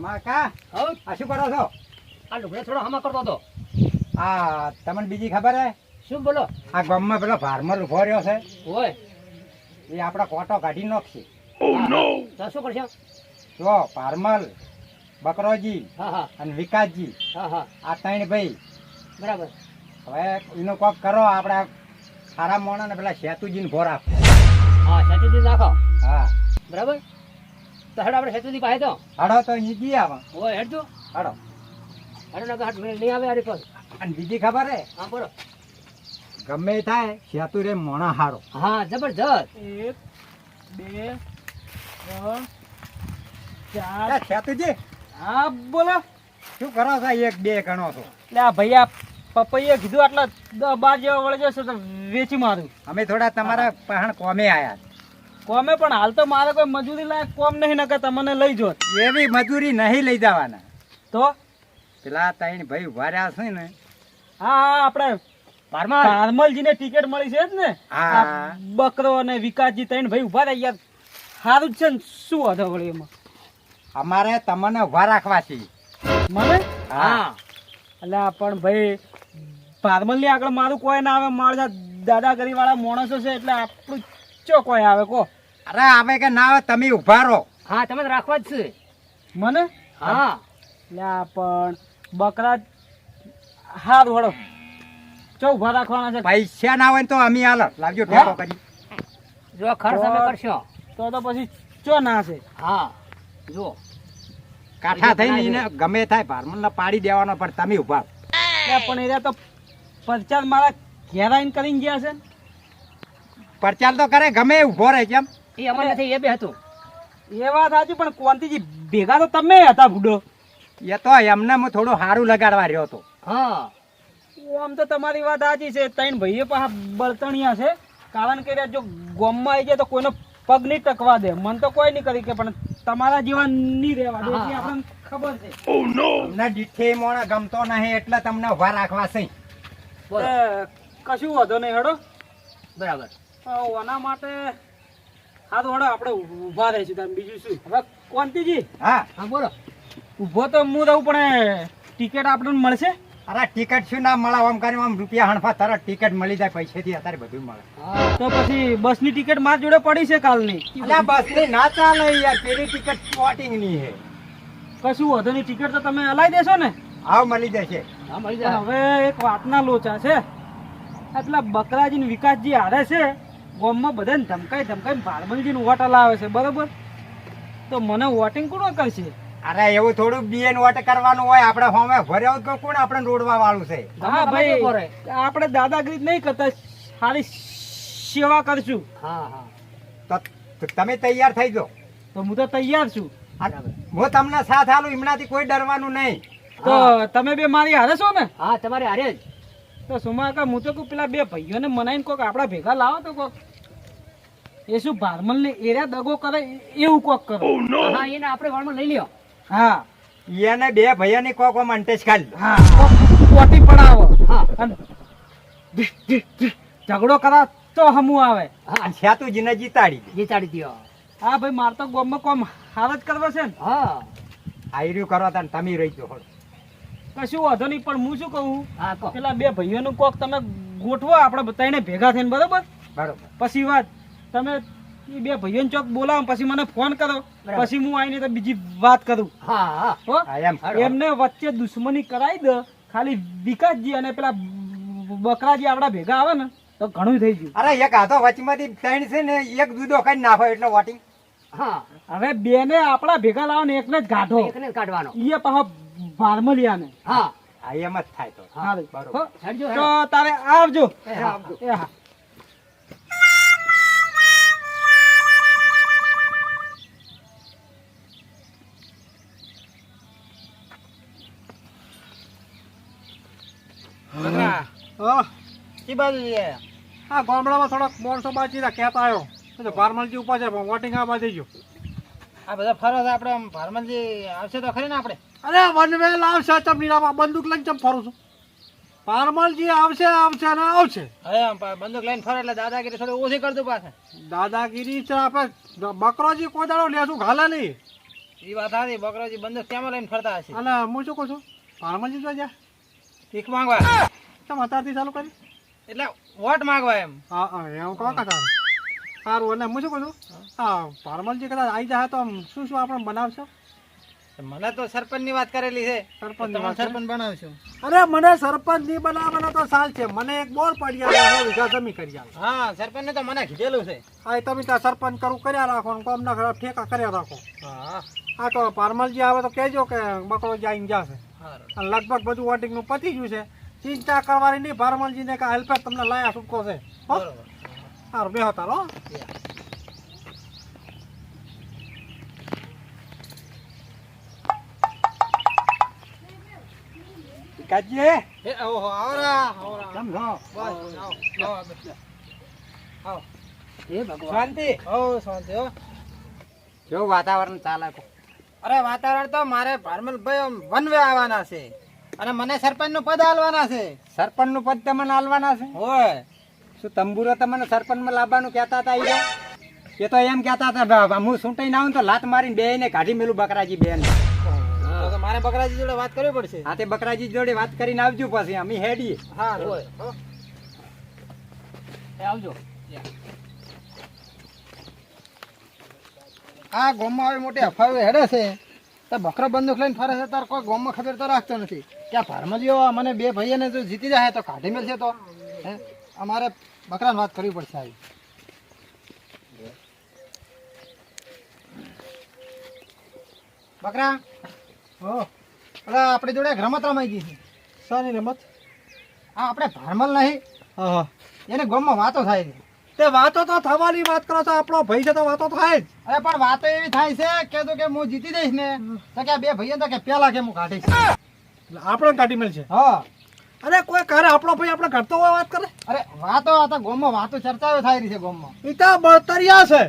તમારા કા આ શું કરો છો? આ લુગડા થોડો હમા કરતો હતો. આ તમને બીજી ખબર હે? શું બોલો? આ ગામમાં પેલો ફાર્મર ઉભો રહ્યો છે, ઓય એ આપણા કોટો કાઢી નાખશે. તો શું કરશો? જો ફાર્મર, બકરોજી હા હા અને વિકાસજી, હા હા આ ત્રણ ભાઈ. બરાબર. હવે એનો કોક કરો, આપણા સારા મોણા ને પેલા સેતુજીને ભોર આપો. હા સેતુજી રાખો. હા બરાબર. તો હેડ આપણે સેતુજી પાસે તો હાડો તો અહીં જઈએ આવા. ઓય હેડ તો હાડો. હેડ ના ઘાટ નહીં આવે આરી પાસે. અને બીજી ખબર હે? હા બોલો. ગમે એ થાય સેતુ રે મોણા હારો. હા જબરજસ્ત. 1 2 3 4. સેતુજી હા બોલો. શું કરો છો? 1 2 ગણો છો? એટલે આ ભૈયા પપૈયા કીધું આટલા 10 12 જેવા વળી જશે તો વેચી મારું. અમે થોડા તમારા પહાણ કોમે આયા. કોમે પણ હાલ તો મારે કોઈ મજૂરી લાયક કોમ નહીં, નકર તમને લઈ જોત. એવી મજૂરી નહીં લઈ જવાના. તો પેલા ત્રણ ભાઈ ઉભા રહ્યા છે ને. હા હા આપણે ભારમલજીને ટિકિટ મળી છે જ ને. હા. આ બકરો અને વિકાસજી ત્રણ ભાઈ ઉભા રહ્યા યાર. સારું જ છે ને, શું હતો વળી એમાં? અમારે તમને ઉભા રાખવા છે. મને હા. એટલે પણ ભાઈ ભારમલની આગળ મારું કોઈ ના આવે. મારા દાદાગીરી વાળા માણસો છે એટલે આપણું ચો કોઈ આવે કો? અરે આવે કે ના આવે, તમે ઉભા રહો. હા તમે તો રાખવા જ છે. મને હા એટલે પણ બકરા હારું હળો ચો ઉભા રાખવાના છે. પૈસા ના હોય ને તો અમે હાલ લાવજો ટેકો કરી. જો ખર્ચ અમે કરશો. તો પછી ચો ના છે. હા જો કાઠા થઈને એને ગમે થાય ભારમલ પાડી દેવાનો, પણ તમે ઉભા. એટલે પણ એરા તો પ્રચાર મારા ઘેર આવીને કરીને ગયા છે. પ્રચાર તો કરે, ગમે એ ઉભો રહે. કેમ? એ અમારે નથી, એ બે હતું. એ વાત સાચી, પણ કોંતીજી ભેગા તો તમે હતા બુડો. એ તો એમને હું થોડું સારું લગાડવા રહ્યો હતો. હા આમ તો તમારી વાત સાચી છે. ત્રણ ભાઈએ પાછા બળતણિયા છે. કારણ કે જો ગોમમાં આવી જાય તો કોઈનો પગ નહીં ટકવા દે. મન તો કોઈ નહીં કરી કે, પણ તમારા જેવા નહીં રહેવા દે. એટલી આપણને ખબર છે. તમને દીઠે મોણા ગમતો નહીં એટલે તમને ઉભા રાખવા છે. બોલો. કશું વાંધો નહીં હેડો. બરાબર. ઓના માટે હા તો હેડો આપણે ઊભા રહીશું. તમે બીજું શું? હવે કોંતીજી હા. હા બોલો. ઊભો તો હું રહું, પણ ટિકિટ આપણને મળશે? અરે ટિકિટ શું ના મળે? આમ કરીને આમ રૂપિયા હણફા તરત ટિકિટ મળી જાય. પૈસેથી અત્યારે બધું મળે. હા તો પછી બસની ટિકિટ મારી જોડે પડી છે કાલની. અલ્યા બસ ની ના ચાલે યાર, પેલી ટિકિટ સ્પોટિંગ ની છે. કશું વાંધો નહીં, ટિકિટ તો તમે હલાવી દેશો ને? આવ મળી જશે. હા મળી પણ જાય. હવે એક વાતના લોચા છે. એટલા બકરાજી ને વિકાસજી હારે છે. ગામમાં બધાને ધમકાઈ ધમકાઈ ભારમલજીનું વોટ લાવે છે, બરોબર? તો મને વોટિંગ કોણ કરશે? અરે એવું થોડું બીએન વોટ કરવાનું હોય. આપણે હોમે ભર્યો તો કોણ આપણે રોડવા વાળું છે? હા તમે ભાઈ, કેવો રહે? આપણે દાદાગીરી નહીં કરતા, સારી સેવા કરશું. હા હા તો તમે તૈયાર થઈ જાઓ. તો હું તો તૈયાર છું. હું તમને સાથ આલું, એમનાથી કોઈ ડરવાનું નહીં. તો તમે બે મારી હારે છો ને? હા તમારે હારે જ. તો સુમાકા હું તો કહું પેલા બે ભાઈઓને મનાઈને કોક આપણા ભેગા લાવો તો કોક. એ શું ભારમલને એરિયા દગો કરે એવું કોક કરો. હા એને આપણે વાળમાં લઈ લ્યો. હા એને બે ભાઈઓની કોક અંટેજ ખાલી. હા પોટી પડાવો. હા અને ઝઘડો કરા તો હમું આવે. હા સેતુજીને જીતાડી દે. જીતાડી દ્યો. હા ભાઈ, મારે તો ગામમાં કોમ હાર જ કરવા છે ને. હા આયર્યું કરો તાન તમે રહી જાઓ. કશું વાંધો નહીં, પણ હું શું કહું, હા કહો. પેલા બે ભાઈઓનું કોક તમે ગોઠવો, આપણે બધાને ભેગા થઈને, બરોબર? બરોબર. પછી વાત તમે એ બે ભાઈઓને ચોક બોલાવો, પછી મને ફોન કરો. બરાબર. પછી હું આવીને તો બીજી વાત કરું. હા હા હો? હા એમ. એમને વચ્ચે દુશ્મની કરાવી દે. ખાલી વિકાસજી અને પેલા બકરાજી આપડા ભેગા આવે ને તો ઘણું થઈ ગયું. અરે એક હાથો વચમાંથી ત્રણ છે ને, એક જુદો કઈ નાખો એટલે વોટિંગ. હા હવે બે ને આપડા ભેગા લાવો ને એકને જ ગાઢો. એકને જ કાઢવાનો. એ પાછા ભારમલિયાને. હા હા એમ જ થાય તો. સારું. બરોબર. હો? હેડજો, તો હેડો. તારે આવજો. એ હા, આવજો. એ હા. હા ગામડામાં થોડાક માણસો બાજી કહેતા આવ્યો તો ભારમલજી ઉપર છે પણ વોટિંગ આ બાજુ ગયો. આ બધા ફરો આપણે ભારમલજી આવશે તો ખરી ને આપણે? અરે વનવેલ આવશે ચમનીરામાં બંદૂક લઈને ચમ ફરું છું. ભારમલજી આવશે આવશે ને આવશે. હવે બંદૂક લઈને ફરે એટલે દાદાગીરી થોડી ઓછી કરતું પાછા. દાદાગીરી છે આપણે બકરોજી કોઈ દાડો લેશું ઘાલે નહીં. ઈ વાત સાચી, બકરાજી બંદૂક કેમાં લઈને ફરતા હશે? અને હું શું કહું છું પારમલજી તો જા ભીખ માંગવા, કેમ અત્યારથી ચાલુ કરી એટલે વોટ માંગવા એમ. હા હા એવું કહો કાકા સારું. અને હું શું કહું છું હા પારમલજી કદાચ આવી જાય તો આમ શું શું આપણે બનાવશો? મને તો સરપંચ ની વાત કરેલી છે. સરપંચની તમે વાત છે? સરપંચ બનાવશો? અરે મને સરપંચ નહીં બનાવવાનો તો સાલ છે. મને એક બોર પડી આવે વીઘા જમી કરી આવે. હા, સરપંચ ને તો મને કીધેલું છે. હા એ તમે ત્યાં સરપંચ કરું કર્યા રાખો ને કોમના ખરાબ ઠેકા કર્યા રાખો. હા, હા તો પારમલજી આવે તો કહેજો કે બકરો જઈને જશે. સારું. અને લગભગ બધું વોટિંગનું પતી ગયું છે. ચિંતા કરવાની નહીં. પારમલજીને કે હેલ્પર તમને લાયા છૂટકો છે. હો બરોબર. સારું બેહો તારો. કાજી એ ઓહો, આવરા, આવરા. કેમ છો? બસ, આવો, આવો, બેસો. આવો. એ ભગવાન શાંતિ? હો, શાંતિ હો. કેવું વાતાવરણ ચાલે છે? અરે વાતાવરણ તો મારે ભારમલભાઈ આમ વનવે આવવાના છે અને મને સરપંચ નું પદ આલવાના છે. સરપંચ નું પદ તમને આલવાના છે? હોય. શું તંબુરો તમને સરપંચ માં લાવવાનું કહેતા હતા? એ તો એમ કહેતા હતા હું સૂંટાઈ ના આવું તો લાત મારીને બે ને કાઢી મેલું બકરાજી બેન. તો મારે બકરાજી જોડે વાત કરવી પડશે. હા તે બકરાજી જોડે વાત કરીને આવજો પછી અમે હેડીએ. હા, હોય. હો. એ આવજો. આ ગામમાં આવી મોટી અફવાઓ હેડે છે તો બકરો બંદૂક લઈને ફરે છે તાર કોઈ ગામમાં ખબર તો રાખતો નથી કે આ ભારમજીઓ મને બે ભાઈઓને જો જીતી જાય તો કાઢી મેલશે તો હે અમારે બકરાને વાત કરવી પડશે. આવી બકરા હો અરે આપણી જોડે એક રમત રમાઈ ગઈ છે. શાની રમત? આ આપણે ભારમલ નહીં હા હા એને ગામમાં વાતો થાય છે. તે વાતો તો થવાની વાત કરો છો. આપણો ભાઈ છે તો વાતો થાય જ. અરે પણ વાતો એવી થાય છે કે તો કે હું જીતી જઈશ ને તો કે આ બે ભાઈઓ તો કે પેલા કે હું કાઢીશ. એટલે આપણે કાઢી મળશે. હા, અરે કોઈ કરે આપણો ભાઈ આપણે કરતો હોય વાત કરે. અરે વાતો આ તો ગામમાં વાતો ચર્ચાઓ થાય રહી છે ગામમાં. ઈ તો બળતરિયા છે.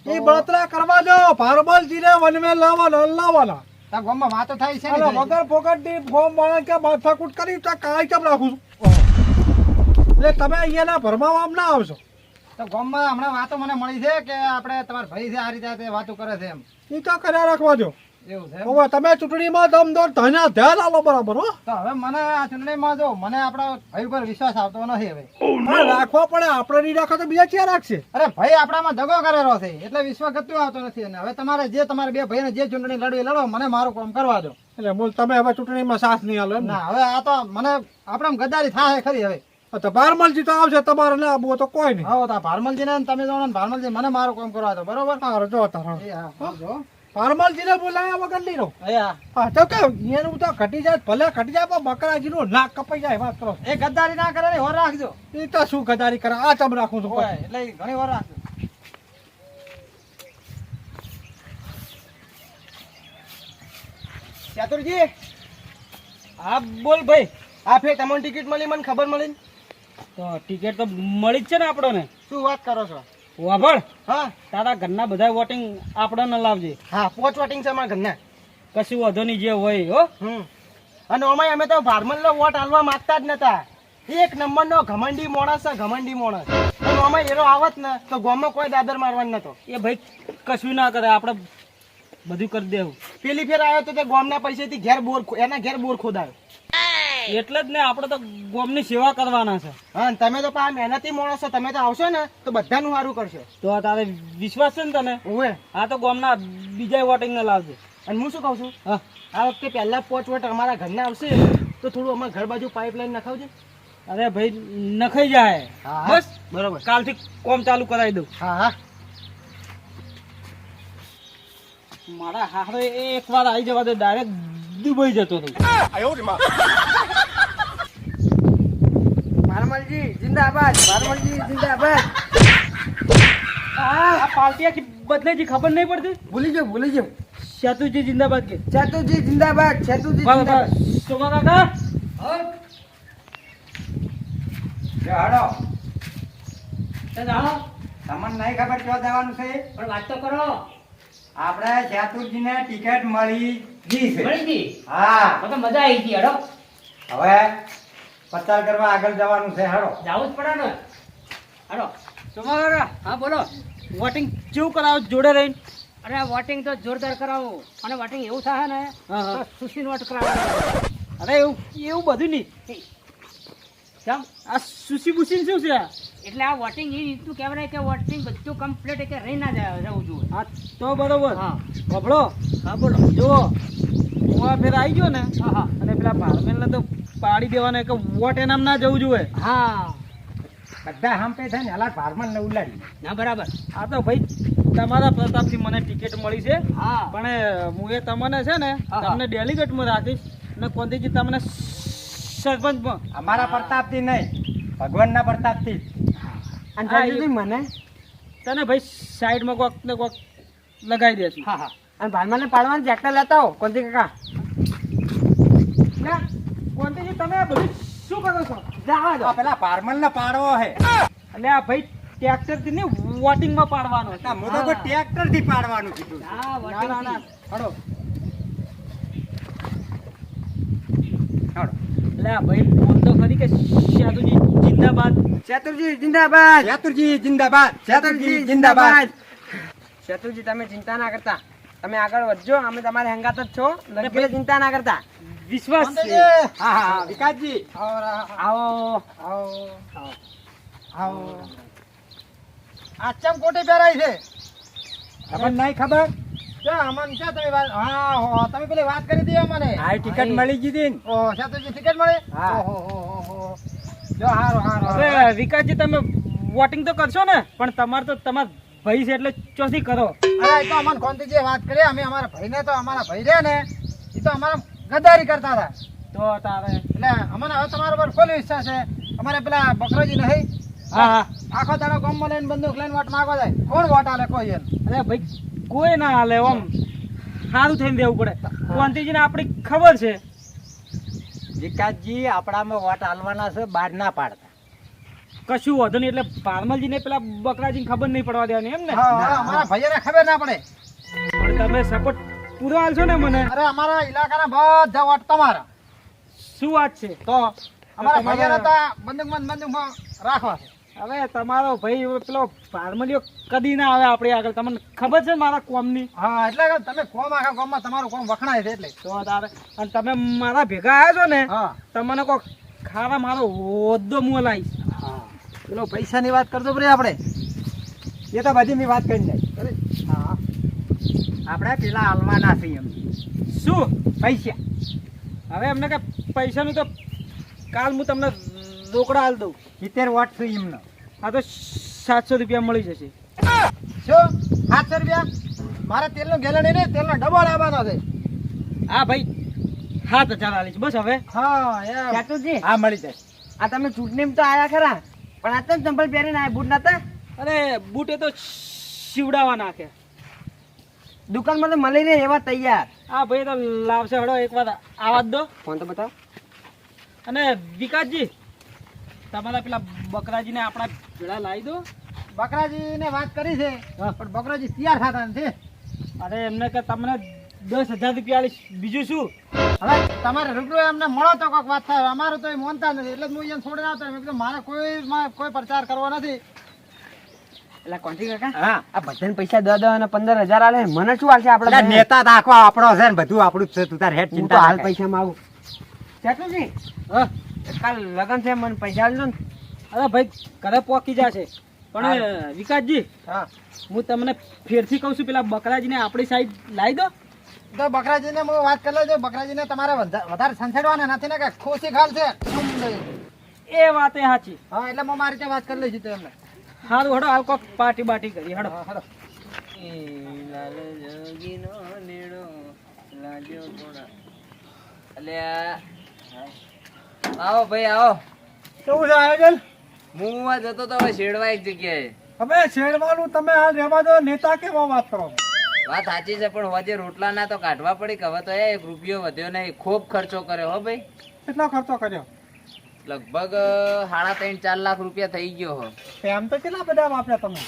એ બળતરા કરવા દો. પારમલજીને વનમે લાવવાના. આ ગામમાં વાતો થાય છે ને અને થાય છે. વગર ફોકટની ફોર્મ વાળા કે માથાકૂટ કરી તો કાંઈ કેમ રાખું છું. એટલે તમે અહીંયાના ભરમાવા આમ ના આવશો. તો ગામમાં હમણાં વાતો મને મળી છે કે આપણે તમારા ભાઈ છે આ રીતે વાતો કરે છે એમ. એ તો કર્યા રાખવા દો. એવું છે એમ? હવે તમે ચૂંટણીમાં દમદોર ધ્યાન આલો બરાબર હો. તો હવે મને આ ચૂંટણીમાં જો મને આપણા ભાઈ ઉપર વિશ્વાસ આવતો નથી હવે. હા, રાખવા પડે. આપણે નહીં રાખો તો બીજા ક્યાં રાખશે? અરે ભાઈ આપણામાં દગો કરેલો છે એટલે વિશ્વાસ ગતું આવતો નથી. અને હવે તમારે જે તમારે બે ભાઈને જે ચૂંટણી લડવી લડો, મને મારું કામ કરવા દો. એટલે બોલ તમે હવે ચૂંટણીમાં સાથ નહીં આલો એમ ને? ના હવે આ તો મને આપણે ગદ્દારી થાય ખરી હવે. તો ભારમલજી તો આવશે. તમારે ના આવવું હોય તો કોઈ નહીં. હવે તો ભારમલજી ને તમે જાણો ને ભારમલજી મને મારું કામ કરવા દો. બરોબર? સારું જો તારો એ હા, આવજો. ભારમલજીને બોલાયા વગર નહીં રહો. એ હા. હા તો કે એનું તો ઘટી જાય ભલે ઘટી જાય પણ બકરાજીનું નાક કપાઈ જાય વાત કરો. એ ગદ્દારી ના કરે ને હોર રાખજો. એ તો શું ગદારી કરે. આ ચમ રાખું છું હોય એટલે ઈ ઘણી વાર રાખજો. ચાતુરજી, હા બોલ ભાઈ. આ ફેર તમને ટિકિટ મળી, મને ખબર મળી ને? તો ટિકિટ તો મળી જ છે ને આપણને. શું વાત કરો છો? વાભળ, હા તારા ઘરના બધા વોટિંગ આપણને લાવજે. હા, પોચ વોટિંગ છે અમારા ઘરના. કશું વાંધો નહીં જે હોય હો. અને ઓમાય અમે તો ભારમલનો વોટ આલવા માંગતા જ નતા. એક નંબરનો ઘમંડી માણસ છે, ઘમંડી માણસ. અને ઓમાય એનો આવત ને તો ગામમાં કોઈ દાદર મારવાનો નતો. એ ભાઈ કશું ના કરે, આપણે બધું કરી દેવું. પેલી ફેર આવ્યો તો તે ગામના પૈસેથી ઘેર બોર એના ઘેર બોર ખોદાયો. એટલે જ ને આપણે તો ગામની સેવા કરવાના છે. હા, અને તમે તો પા મહેનતી માણસ છો. તમે તો આવશો ને તો બધાનું સારું કરશો. તો તારે વિશ્વાસ છે ને તને? ઓવે. આ તો ગામના બીજા વોટિંગ ને લાવજે. અને હું શું કહું છું, હા, આ વખતે પહેલા 5 વોટ અમારા ઘરના આવશે તો થોડું અમારા ઘર બાજુ પાઇપલાઇન નખાવજો. અરે ભાઈ નખાઈ જાય. હા, બસ બરોબર. કાલથી કોમ ચાલુ કરાવી દઉં. હા હા. મારા હારે એક વાર આવી જવા દે, ડાયરેક્ટ દુબઈ જતો હતો. ભારમલજી જિંદાબાદ, ભારમલજી જિંદાબાદ. આ પાર્ટી આખી બદલાઈ ખબર નહીં પડતી. ભૂલી જાવ. સેતુજી જિંદાબાદ કે. ચેતુજી જિંદાબાદ, ચેતુજી બસ જિંદાબાદ. બસ સોમા કાકા હાડો જાણો તમને નહીં ખબર ક્યાં જવાનું છે? પણ વાત તો કરો. આપણે ચાતુરજીને ટિકિટ મળી ગઈ છે. મળી ગઈ? હા, તો તો મજા આવી ગઈ. હડો હવે પ્રચાર કરવા આગળ જવાનું છે. હાડો જાવું જ પડે ને. હડો. સોમા કાકા હા બોલો. વોટિંગ કેવું કરાવો જોડે રહીને? અરે વોટિંગ તો જોરદાર કરાવો અને વોટિંગ એવું થાય ને હા, હા. તો સુશીલ વોટ કરાવો અરે એવું બધું નહીં. કેમ આ સુસી બુસી શું છે આ? એટલે આ વોટિંગ એ રીતનું કહેવાય કે વોટિંગ બધું કમ્પ્લીટ કે રહી ના જાય રહેવું જોઈએ હા તો બરોબર. હા ખબડો હા બોલો જુઓ હું આ ફેર આવી ગયો ને હા હા અને પેલા ભારમેલને તો પાડી દેવાના કે વોટ એનામ ના જવું જોઈએ. હા બધા હાંપે થાય ને હલા ફાર્મર ને ઉલાડી. ના બરાબર આ તો ભાઈ તમારા પ્રતાપથી મને ટિકિટ મળી છે, હા પણ હું એ તમને છે ને હા. તમને ડેલિગેટમાં રાખીશ ને કોંતીજી તમને સરપંચમાં. અમારા પ્રતાપથી નહીં, ભગવાનના પ્રતાપથી. અને જાજુજી મને તને ભાઈ સાઈડમાં કોક ને કોક લગાવી દેશું. હા હા અને ભાલમાને પાડવાનું ટ્રેક્ટર લેતા હો કોંતી કાકા. ના કોંતીજી તમે આ બધું શું કરો છો? જવા દો. આ પેલા ફાર્મર ને પાડવો હે. એટલે આ ભાઈ ટ્રેક્ટર થી ને વોટિંગમાં પાડવાનો છે. ના, હું તો કોઈ ટ્રેક્ટર થી પાડવાનું કીધું છે. હા ના, ના, ના. વોટિંગ હળો. હાલો. એટલે આ ભાઈ બોલ તો ખરી કે સાધુજી જિંદાબાદ. ચતુરજી જિંદાબાદ. શેતુરજી જિંદાબાદ, શેતુરજી જિંદાબાદ. ચતુરજી તમે ચિંતા ના કરતા, તમે આગળ વધજો, અમે તમારી હંગાત જ છો, લગી ચિંતા ના કરતા. વિશ્વાસ છે. હા હા હા, વિકાસજી આવો આવો. આ ચમ કોટી પહેરાઈ છે? તમને નહીં ખબર? અમને ક્યાં તમે વાત, હા તમે પેલી વાત કરી હતી અમને. આ ટિકિટ મળી ગઈ ને. ઓહો ચતુરજી ટિકિટ મળે? હા. ઓહો જો હારો હારો. હવે વિકાસજી તમે વોટિંગ તો કરશો ને, પણ તમારે તો તમારા ભાઈ છે એટલે ચોથી કરો. અરે એ તો અમને કોંતીજીએ વાત કરી, અમે અમારા ભાઈને તો અમારા ભાઈ રહ્યા ને એ તો અમારા ગદ્દારી કરતા હતા, તો તારે એટલે અમને હવે તમારા પર ફૂલ વિશ્વાસ છે. અમારે પેલા બકરોજી નહીં, હા હા. આખો દાડો ગામમાં લઈને બંદૂક લઈને વોટ માંગવા જાય, કોણ વોટ આલે કોઈ એમ? અરે ભાઈ કોઈ ના હાલે, આમ સારું થઈને દેવું પડે. કોંતીજીને આપણી ખબર છે. વિકાસજી આપણામાં વોટ આલવાના છે, બહાર ના પાડતા. કશું વધુ નહીં, એટલે ભારમલજીને પેલા બકરાજીને ખબર નહીં પડવા દેવાની એમ ને. હા, હા, અમારા ભાઈઓને ખબર ના પડે. પણ તમે સપોર્ટ પૂરો આલશો ને મને. અરે અમારા ઇલાકાના બધા વોટ તમારા, શું વાત છે? તો અમારા તમારે- ભાઈઓને તો બંદૂકમાં રાખવા છે. હવે તમારો ભાઈ પેલો ભારમલિયો કદી ના આવે આપણી આગળ, તમને ખબર છે ને મારા કોમની. હા એટલે કે તમે કોમ આખા ગામમાં તમારું કોમ વખણાય છે એટલે. તો તારે અને તમે મારા ભેગા આવ્યા છો ને, હા તમને કોઈ ખાવા મારો હોદ્દો મું લાવીશ. પેલો પૈસાની વાત કરતો પડે આપણે. એ તો બધી મેં વાત કરી નાખી. અરે, હા આપણે પેલા આલવાના છે એમ શું પૈસા. હવે એમને કે પૈસાનું તો કાલ હું તમને રોકડા હાલ દઉં. 70 વોટ છે એમનો. આ તો 700 રૂપિયા મળી જશે. શું 700 રૂપિયા? મારે તેલનું ગેલન નહીં, તેલનો ડબ્બો લાવવાનો છે. હા ભાઈ 7000 આલીશ બસ. હવે હા એમ. ચાતુરજી હા મળી જાય. આ તમે ચૂંટણીમાં તો આયા ખરા, પણ આ તો ચંપલ પહેરીને આયા, બૂટ નતા? અરે બૂટ એ તો શિવડાવા નાખે. દુકાનમાં તો મળી રહે એવા તૈયાર. હા ભાઈ એ તો લાવશે. હળો એક વાર આવા જ દો. ફોન તો બતાવો. અને વિકાસજી તમારા પેલા બકરાજીને આપણા ભેળા લાવી દો. બકરાજીને વાત કરી છે, હા. પણ બકરાજી તૈયાર થતા નથી. અરે એમને કે તમને 10,000 રૂપિયા આલીશ, બીજું શું. હવે તમારે રૂપિયો એમને મળો તો કોઈક વાત થાય, અમારું તો એ માનતા નથી, એટલે જ હું અહીંયા છોડીને આવતો. મેં કીધું મારે કોઈ પ્રચાર કરવો નથી. એટલે કોન્ટ્રી કાકા હા. આ બધાને પૈસા 10 અને 15,000 આલે, મને શું આલશે? એટલે આપણે નેતા તો આખો આપણો છે ને, બધું આપણું જ છે. તું તાર હેડ હું તો ચિંતા હાલ ના કર. પૈસા માંગુ. ચાતુજી હા કાલ લગન છે, મને પૈસા આલજો ને. અરે ભાઈ ઘરે પોકી જશે. પણ વિકાસજી હા હું તમને ફેરથી કહું છું, પેલા બકરાજીને આપણી સાઈડ લાવી દો. તો બકરાજીને હું વાત કરી લેજો. બકરાજીને તમારે વધારે સંસેડવાના નથી ને, કે ખુશી ખાલ છે. એ વાત એ સાચી. હા એટલે હું મારી રીતે વાત કરી લઈશ તો એમને. સારું હડો હાલ કોક પાર્ટી બાટી કરી હડો. હા, હાલો. આવો ભાઈ આવો. કેવું છે આયોજન? હું આ જતો તો હવે શેડવા એક જગ્યાએ. હવે શેરવાનું તમે આ રહેવા દો, નેતા કેવા વાત કરો? વાત સાચી છે, પણ હોજે રોટલા ના તો કાઢવા પડી કે હવે તો 1 રૂપિયો વધ્યો નહીં. ખૂબ ખર્ચો કર્યો હો ભાઈ. કેટલો ખર્ચો કર્યો? લગભગ 3.5-4 લાખ રૂપિયા થઈ ગયો હો. એમ તો કેટલા બધા વાપર્યા તમે?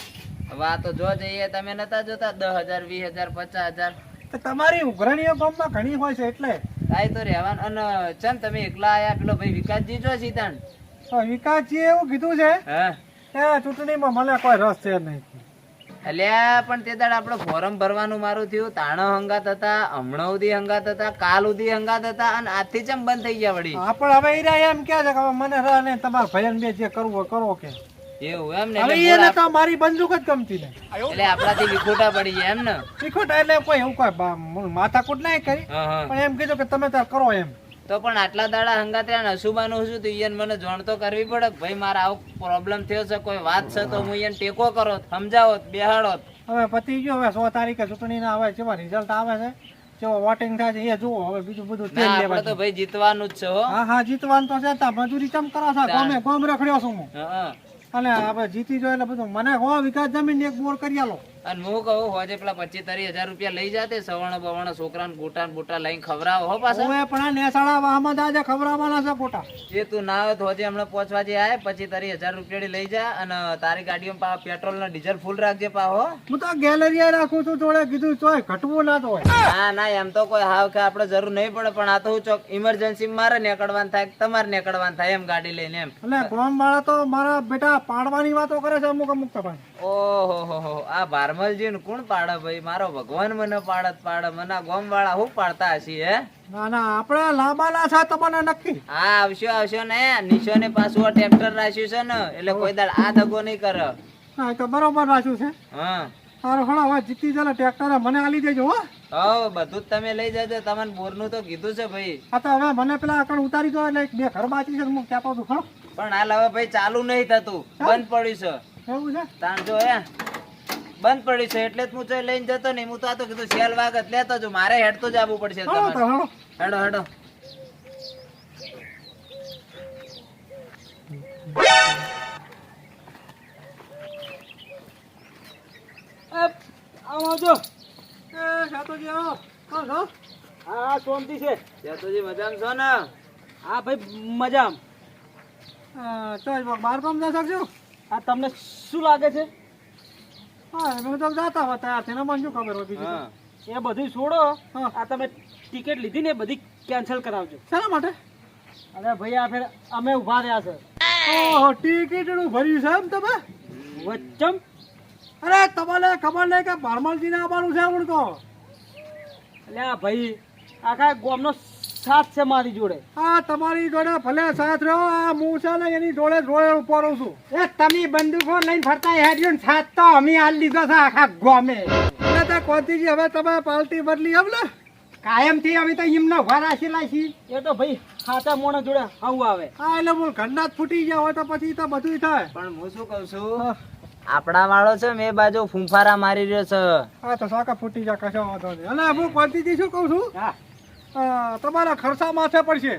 હવે આ તો જો જઈએ તમે નતા જોતા 10,000 20,000 50,000 તો તમારી ઉઘરાણીઓ ગામમાં ઘણી હોય છે એટલે. કાંઈ તો રહેવાનું. અને ચમ તમે એકલા આયા? પેલો ભાઈ વિકાસજી જો સીતાન. તો વિકાસજીએ એવું કીધું છે હા કે ચૂંટણીમાં મને કોઈ રસ છે નહીં. અલ્યા પણ તે દાડ આપણે ફોર્મ ભરવાનું મારું થયું, તાણો હંગાત હતા, હમણાં સુધી હંગાત હતા, કાલ સુધી હંગાત હતા, અને આજથી ચમ બંધ થઈ ગયા વળી. હા પણ હવે ઈરા એમ કે છે કે હવે મને રા ને તમારા ભાઈને બે જે કરવું હોય કરો કે એવું એમ ને? હવે એટલે એને બોલ તો મારી બંદૂક જ ગમતી નહીં. એટલે આપણાથી વિખૂટા પડી ગયા એમ ને? શીખોટા એટલે કોઈ એવું કોઈ માથાકૂટ નહીં કરી, હા હા. પણ એમ કીધું કે તમે તાર કરો એમ. તો પણ આટલા દાડા હંગાત રહ્યા ને અશુબાનું શું થયું? ઈયન મને જાણ તો કરવી પડે કે ભાઈ મારા આવો પ્રોબ્લેમ થયો છે, કોઈ વાત છે તો હું ઈયન ટેકો કરો, સમજાવો, બેહાડો. હવે પતી ગયો, હવે 100 તારીખે ચૂંટણીના હવે કેવા રિઝલ્ટ આવે છે, કેવો વોટિંગ થાય છે એ જુઓ. હવે બીજું બધું તેલ ના, લેવા આપણે તો ભાઈ જીતવાનું જ છે હો. હા હા જીતવાનું તો છે. તા મજૂરી ચમ કરો છો? ગોમ રખડ્યો છું હું, હા. અને હવે જીતી જો એટલે બધું મને 100 વીઘા જમીન એક બોર કરી આલો. અને હું કહું હોજે પેલા 25-30 હજાર રૂપિયા લઈ જાતે, સવર્ણ બવર્ણ છોકરાને ગોટા બોટા લઈને ખવડાવો હો પાછા. હવે પણ આ નેસાડા વાહમાં દાદા ખવડાવવાના છે ગોટા. એ તું ના આવે તો હોજે હમણાં 5 વાગે આય, 25-30 હજાર રૂપિયા લઈ જા, અને તારી ગાડીમાં પા પેટ્રોલ ને ડીઝલ ફૂલ રાખજે પા હો. હું તો ગેલેરીએ રાખું છું જોડે, કીધું તોય ઘટવું ના તો હોય. ના ના, એમ તો કોઈ હાવ કે આપણે જરૂર નહીં પડે, પણ આ તો હું ચોક ઇમરજન્સી મારે નીકળવાનું થાય, તમારે નીકળવાનું થાય એમ ગાડી લઈને એમ. એટલે ગામ વાળા તો મારા બેટા પાડવાની વાતો કરે છે અમુક અમુક તો ભાઈ. ઓહો હો હો, આ ભારમલજી ને કોણ પાડે ભાઈ? મારો ભગવાન મને પાડે, મને આ ગામ વાળા હું પાડતા હશી હે? ના ના આપણે લાંબાના છે તમને નક્કી. હા આવશો ને, નિશોને પાછું આ ટ્રેક્ટર રાખ્યું છે ને, એટલે કોઈ દાડ આ દગો નહીં કરે. હા એ તો બરોબર રાખ્યું છે. હા સારું હળો હવે જીતી જાય ટ્રેક્ટર મને આલી દેજો હો. હવ બધું જ તમે લઈ જજો, તમને બોરનું તો કીધું છે ભાઈ. આ તો હવે મને પેલા આગળ ઉતારી દો એટલે બે ઘર બાકી છે હું કહેતો હતું ખરો. પણ હાલ હવે ભાઈ ચાલુ નહીં થતું, બંધ પડ્યું છે. એવું છે? તાણ જો હે બંધ પડ્યું છે એટલે જ હું ચોય લઈને જતો નહીં. હું તો આ તો કીધું સેલ વાગત લેતો છું, મારે હેડતું જ આવવું પડશે હળો તો તમારે. હળો. હેડો હેડો. આવજો. એ સાતોજી આવો. હા છો? હા શાંતિ છે. સેતુજી મજામાં છો ને? હા ભાઈ મજામ. ચોય બાર કામ જા શકજો. આ તમને શું લાગે છે? હા અમે તો જાતા હતા તેને મને શું ખબર હોય બીજું હા. તો. એ બધું છોડો. હા. આ તમે ટિકિટ લીધી ને એ બધી કેન્સલ કરાવજો. શેના માટે? અરે ભાઈ આ ફેર અમે ઉભા રહ્યા છે. ઓહો ટિકિટ નું ભર્યું છે એમ તમે? વચ્ચમ અરે તમને ખબર નહીં કે ભારમલજી ને આવવાનું છે હું તો. એટલે આ ભાઈ આખા ગામનો સાથ છે મારી જોડે. હા તમારી જોડે ભલે સાથ રહ્યો, આ હું છે ને એની જોડે જોડે ઉભો રહું છું. એ તમે બંદૂકો લઈને ફરતા હેડ્યો ને સાથ તો અમે હાલ લીધો છે આખા ગોમે. એટલે તે કોંતીજી હવે તમે પાર્ટી બદલી એમ ને? કાયમ થી અમે તો એમનો ઘર રાખેલા છીએ. એ તો ભાઈ ખાતા મોણા જોડે આવું આવે. હા એટલે હું ઘરના જ ફૂટી ગયા હોય તો પછી તો બધું થાય. પણ હું શું કઉ છું, આપણા વાળો છે મેં બાજુ ફૂંફારા મારી રહ્યો છે. હા તો સાકા ફૂટી જાય કશો વાંધો નહીં. અને હું કોંતીજી શું કહું છું, હા તમારા ખર્ચા માથે પડશે.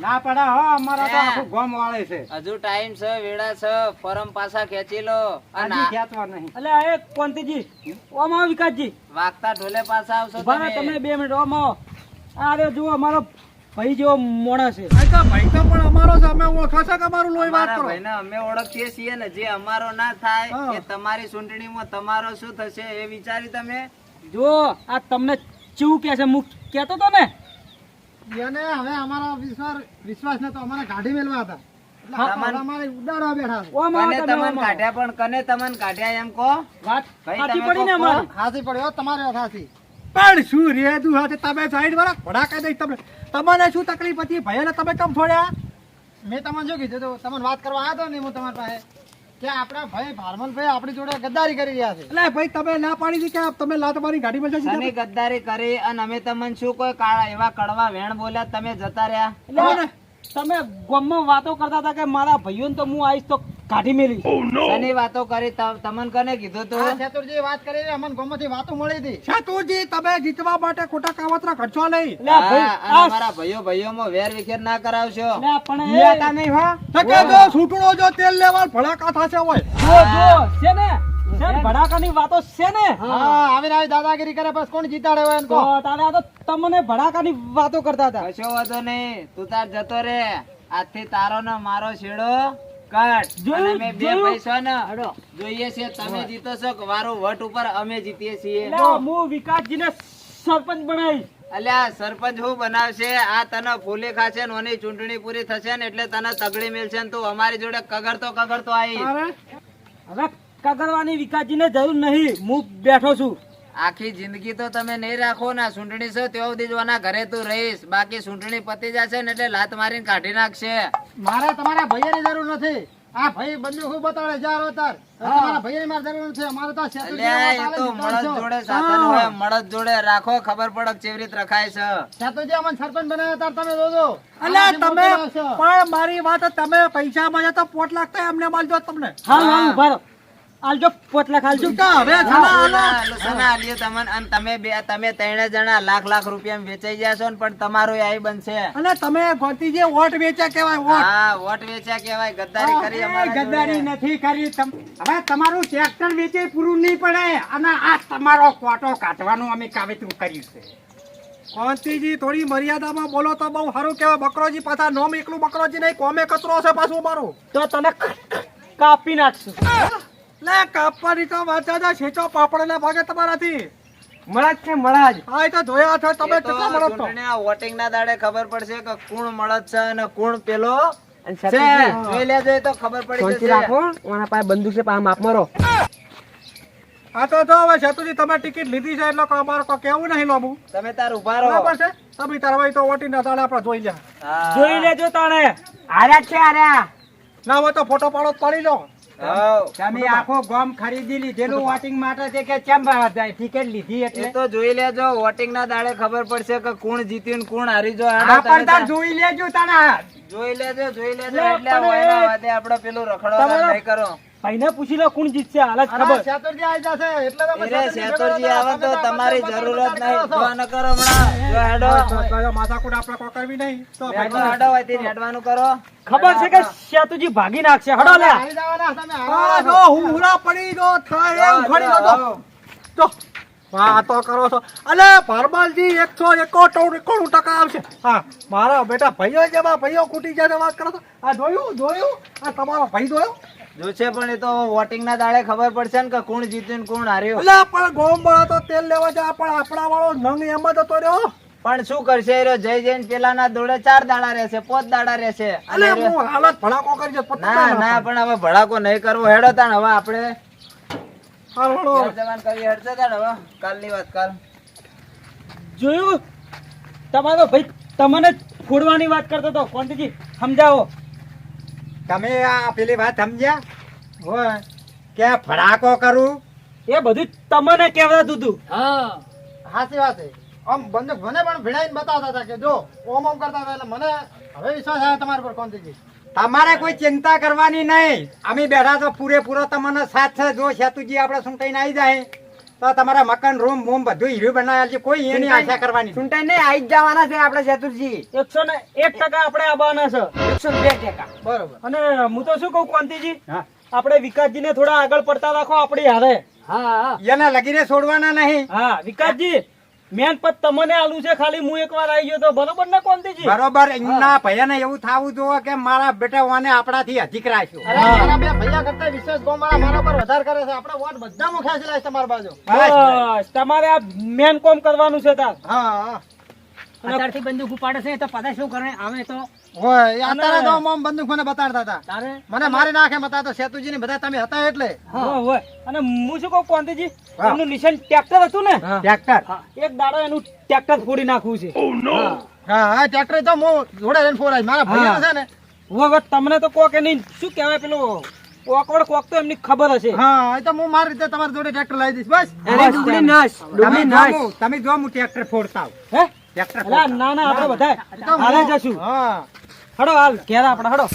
ના પડે હો, અમારા તો આખું ગોમ વાળે છે. હજુ ટાઈમ છે, વેળા છે, ફોરમ પાછા ખેંચી લો. અને હજી ખેંચવા નહીં. એટલે આ એક કોંતીજી ઓમ આવો વિકાસજી. વાગતા ઢોલે પાછા આવશો ઉભા રહો તમે 2 મિનિટ ઓમ આવો. આ રે જુઓ અમારો ભાઈ જેવો મોણા છે. આ તો ભાઈ તો પણ અમારો છે, અમે ઓળખો છે કે અમારું લોહી વાત અમારા કરો. ભાઈને અમે ઓળખીએ છીએ ને, જે અમારો ના થાય હા. એ તમારી ચૂંટણીમાં તમારો શું થશે એ વિચારી તમે. જો આ તમને ચેવું કે છે, હું કહેતો તો ને. એને હવે અમારો વિશ્વાસ નતો, અમારા ગાડી મેલવા હતા એટલે હા, હવે અમારે ઉડાડવા બેઠા છે. ઓમ આવો કને તમે, તમને ઓમ આવો. કાઢ્યા, પણ કને તમને કાઢ્યા એમ કહો. વાત ભાઈ, સાચી તમે પડી ને કહો. અમારી. હાથી પડ્યો તમારે હાથી. પણ શું રેદું હાથે તમે સાઈડ વાળા ભડાકા દઈ તમને તમને શું તકલીફ હતી ભાઈને તમે કેમ છોડ્યા? મેં તમને શું કીધું હતું, તમને વાત કરવા આવ્યો હતો ને હું તમારી પાસે કે આપણા ભાઈ ભારમલભાઈ આપણી જોડે ગદ્દારી કરી રહ્યા છે. એટલે ભાઈ તમે ના પાડી હતી કે તમે લા તમારી ગાડીમાં જઈ તમે ગદ્દારી કરી અને અમે તમને શું કોઈ કાળા એવા કડવા વેણ બોલ્યા, તમે જતા રહ્યા. એટલે તમે ગામમાં વાતો કરતા હતા કે મારા ભાઈઓને તો હું આવીશ તો કાઢી મેલી. શેની વાતો કરી? તમને કને કીધું તું? ચતુરજી વાત કરી અમને ગોમાંથી વાતો મળી હતી. ચતુરજી તમે જીતવા માટે ખોટા કાવતરા કરશો નહીં. એટલે આ ભાઈ હા, અને અમારા ભાઈઓમાં વેર વિખેર ના કરાવશો. એટલે આ પણ લેતા નહીં હો. ટકે જો છૂટણો જો તેલ લેવા ભડાકા થશે હોય. જો છે ને ભડાકાની વાતો છે ને. હા આવીને આવી દાદાગીરી કરે બસ કોણ જીતાડે હોય તો તારે આ તો તમને ભડાકાની વાતો કરતા હતા. કશો વાંધો નહીં, તું તાર જતો રે. આજથી તારો ને મારો છેડો કટ. જોયું, અને મેં બે જોયું. પૈસા ને જોઈએ છે, તમે જીતો છો કે વારું વટ ઉપર અમે જીતીએ છીએ. એટલે હું વિકાસજીને સરપંચ બનાવીશ. અલ્યા સરપંચ હું બનાવશે? આ તને ફૂલે ખાશે ને ઓની ચૂંટણી પૂરી થશે ને એટલે તને તગડી મેલશે ને તું અમારી જોડે કગરતો આવી. અરે હવે કગરવાની વિકાસજીને જરૂર નહીં, હું બેઠો છું. આખી જિંદગી તો તમે નહીં રાખો ને સૂંટણી છે ત્યાં સુધી જ ઓના ઘરે તું રહીશ, બાકી સૂંટણી પતી જશે ને એટલે લાત મારીને કાઢી નાખશે. મારે તમારા ભાઈની જરૂર નથી. આ ભાઈ બંને ખૂબ બતાડે જારો તાર. તમારા ભાઈની મારે જરૂર નથી. અમારે તો શેતુજી અલ્યા, એ આવા તો તાલે મળદ નીકળશો. જોડે સાધન હોય, મળદ જોડે રાખો, ખબર પડે કે કેવી રીતે રખાય છે. શેતુજી અમને સરપંચ બનાવ્યા તાર તમે જોજો. અલ્યા આમાંથી તમે મોકલી આવશો. પણ મારી વાત તમે પૈસા મળે તો 5 લાખ તો એમને મળજો તમને. હા ઉભા રહો. આલજો 5 લાખ આલજો. હવે છના આલો. સના આલ્યો તમને, અને તમે ત્રણે જણા લાખ રૂપિયા વેચાઈ ગયા છો ને, પણ તમારું આઈ બનશે. અને તમે ગોતીજી વોટ વેચ્યા કહેવાય વોટ. હા, વોટ વેચ્યા કહેવાય, ગદ્દારી કરી એ અમારા જોડે. ગદ્દારી નથી કરી. હવે તમારું ટ્રેક્ટર વેચે પૂરું નહીં પડે અને આ તમારો કોટો કાઢવાનું અમે કાવેતું કર્યું છે. કોંતીજી થોડી મર્યાદામાં બોલો તો બહુ સારું કહેવાય. બકરોજી પાછા નોમ એકલું બકરોજી નહીં, કોમે કચરો છે પાછું મારું. તો તને કાપી નાખશું. લે કાપવાની તો વાત છે, છેચો પાપડના ભાગે તમારાથી. મળે છે મળે જ. હા, એ તો જોયા છે તમે એ તો કેટલા મળો તો. ચૂંટણીના વોટિંગના દાડે ખબર પડશે કે કોણ મળદ છે અને કોણ પેલો અને છે. સતીજી, જોઈ લેજો, એ તો ખબર પડી શાંતિ જશે. રાખો, ઓના પાસે બંદૂક છે, પાસે માપ મારો. આ તો જો હવે શેતુજી તમે ટિકિટ લીધી છે એટલે અમારે કોઈ કેવું નહીં લોબુ. તમે તાર ઉભા રહો. બરાબર છે. તમે તાર હવે તો વોટિંગના દાડે આપણે જોઈ લે. હા. જોઈ લેજો તાણે. આર્યા છે આર્યા. ના હોય તો ફોટો પાડો તો પાડી લો. હાઉ. તમે આખો ગામ ખરીદી લીધેલું વોટિંગ માટે છે કે કેમ ટિકિટ લીધી એ એટલે તો જોઈ લેજો, વોટિંગના દાડે ખબર પડશે કે કોણ જીત્યું ને કોણ હારી જો. આ પણ તાર જોઈ લેજો તારા. જોઈ લેજો એટલે પણ વાયના એ- વાદે આપણે પેલું રખડવા તમારા- નહીં કરો. ભાઈને પૂછી લો કોણ જીતશે, હાલ જ અરે, ખબર. શેતુજી આવી જશે એટલે તો અમે એરે શેતુજી શેતુરજી ભેગા આવે તો હતા. તમારી તમે જરૂરત તો નહીં. કરો છો. જો ન કરો હમણાં. જો હેડો. કયો માથાકૂટ આપણે કોઈ કરવી નહીં. તો હેડો, હેડો, અહીંથી હેડવાનું કરો. ખબર છે કે શેતુજી ભાગી નાખશે. હડો લે. આવી જવાના તમે આ આવો જો હુંહરા પડી જો થાય એમ ઘડી દો તો. વાતો કરો છો. અલે પરમાલજી 191% આવશે. હા, મારા બેટા ભાઈઓ જેવા ભાઈઓ ખૂટી જાય વાત કરો તો. આ જોયું આ તમારો ભાઈ જોયો. જોશે પણ એ તો વોટિંગના દાડે ખબર પડશે ને કે કોણ જીત્યું ને કોણ હાર્યું. અલે પણ ગોમવાળા તો તેલ લેવા જાય પણ આપણા વાળો નંગ એમ જ હતો રહ્યો. પણ શું કરશે એ રહ્યો, જઈ જઈને પેલાના દોડે 4 દાડા રહેશે, 5 દાડા રહેશે. અલે અને હું હાલત ભડાકો કરી છે ના પણ હવે ભડાકો નહીં કરવો. હેડો તાણ હવે આપણે હાલો. ઘેર જવાનું કરી હેડશે તાણ હવે. કાલની વાત કાલ. જોયું તમારો ભાઈ તમને ફોડવાની વાત કરતો હતો. કોંતીજી સમજાવો. તમે આ પેલી વાત સમજ્યા હોય કે ફડાકો કરું. એ બધું તમને કહેવાતું હતું. હા, સાચી વાત છે. આમ બંદૂક મને પણ ભીડાઈને બતાવતા હતા કે જો ઓમ કરતા હતા એટલે મને હવે વિશ્વાસ આવ્યો તમારા પર કોંતીજી. તમારે કોઈ ચિંતા કરવાની નહીં. અમે બેઠા તો પૂરેપૂરો તમને સાથ છે. જો શેતુજી આપણે સુંટાઈને આવી જાય તો તમારા મકાન રૂમ બૂમ બધું હીરું બનાવેલ છે. કોઈ એની આશા કરવાની નહીં. ચૂંટાઈ નહીં આવી જ જવાના છે આપણે શેતુરજી. 101% આપણે આવવાના છે. 102%. બરોબર. અને હું તો શું કહું કોંતીજી, હા. આપણે વિકાસજીને થોડા આગળ પડતા રાખો આપણી હારે. હા, હા. એને લગીને છોડવાના નહીં. હા વિકાસજી, મેન પદ તમને આલું છે. ખાલી હું એકવાર આવી ગયો તો બરોબર ને કોંતીજી? બરોબર. એમના ભૈયાને એવું થવું જોઈએ કે મારા બેટા વાને આપણાથી અધિક રાખ્યો. અરે મારા બે ભૈયા કરતા વિશેષ ગોમાળા મારા પર વધારે કરે છે. આપણે વોટ બધામાં ખેંચી લાવીશ તમારી બાજુ. બસ તમારે આ મેન કોમ કરવાનું છે તાર. હા અત્યારથી બંદૂક ઉપાડે છે તો પતા શું કરે આવે તો હોય એ અત્યારે તો આમ બંદૂક મને બતાડતા હતા. તારે મને મારી નાખે મતા તો શેતુજી ની બધા તમે હતા એટલે. હોય. અને હું શું કહું કોંતીજી, હા. એમનું નિશાન ટ્રેક્ટર હતું ને, ટ્રેક્ટર. એક દાડો એનું ટ્રેક્ટર ફોડી નાખવું છે. હા હા ટ્રેક્ટર તો હું જોડે લઈને ફોરાય મારા ભૈયા છે ને. હવે તમને તો કોક એની શું કહેવાય પેલું ઓકવડ કોક તો એમની ખબર હશે. હા એ તો હું મારી રીતે તમારી જોડે ટ્રેક્ટર લાવી દઈશ બસ. અરે ડુંગળી નાશ, ડુંગળી નાશ. તમે જો હું ટ્રેક્ટર ફોડતા આવું. હે ટ્રેક્ટર અલા, ફોડતા ના ના આપણે બધા એ તો હાલે હું- જશું. હા હડો હાલ ઘેર આપણે હડો.